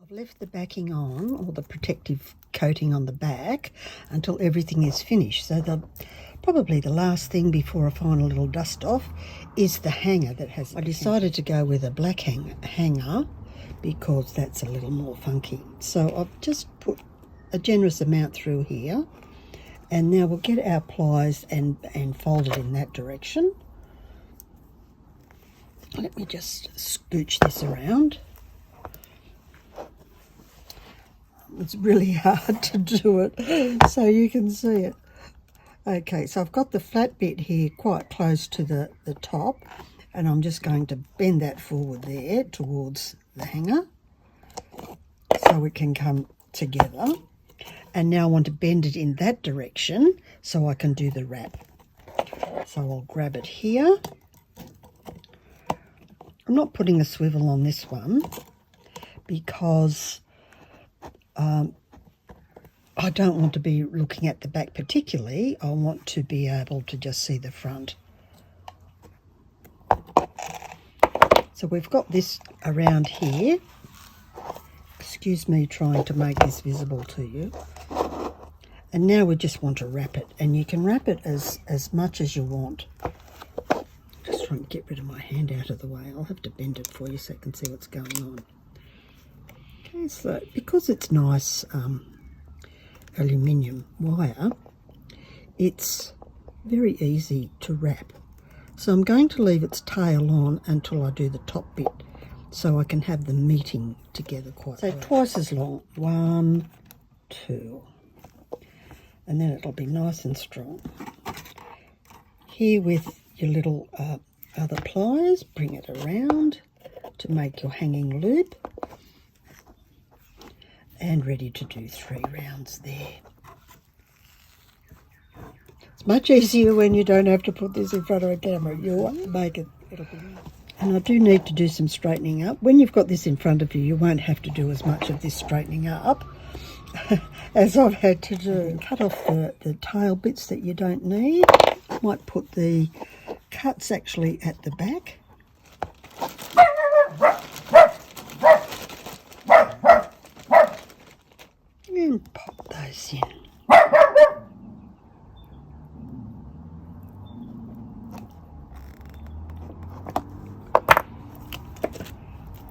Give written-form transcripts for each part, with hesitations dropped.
I've left the backing on, or the protective coating on the back, until everything is finished. So probably the last thing before a final little dust off is the hanger that has. I decided to go with a black hanger because that's a little more funky. So I've just put a generous amount through here, and now we'll get our pliers and fold it in that direction. Let me just scooch this around. It's really hard to do it so you can see it. Okay, so I've got the flat bit here quite close to the top, and I'm just going to bend that forward there towards the hanger so it can come together. And now I want to bend it in that direction so I can do the wrap. So I'll grab it here. I'm not putting a swivel on this one because I don't want to be looking at the back particularly. I want to be able to just see the front. So we've got this around here. Excuse me trying to make this visible to you. And now we just want to wrap it. And you can wrap it as much as you want. Just trying to get rid of my hand out of the way. I'll have to bend it for you so you can see what's going on. Okay, so because it's nice aluminium wire, it's very easy to wrap. So I'm going to leave its tail on until I do the top bit so I can have them meeting together quite well. So twice as long. 1, 2. And then it'll be nice and strong. Here with your little other pliers, bring it around to make your hanging loop. And ready to do 3 rounds there. It's much easier when you don't have to put this in front of a camera. You'll make it. And I do need to do some straightening up. When you've got this in front of you, you won't have to do as much of this straightening up as I've had to do. Cut off the tail bits that you don't need. Might put the cuts actually at the back. And pop those in.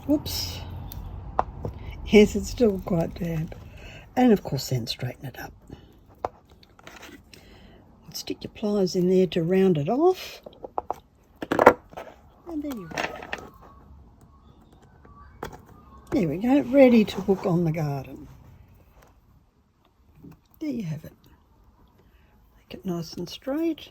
Whoops. Yes, it's still quite damp. And of course then straighten it up. Stick your pliers in there to round it off. And there you go. There we go, ready to hook on the garden. There you have it. Make it nice and straight.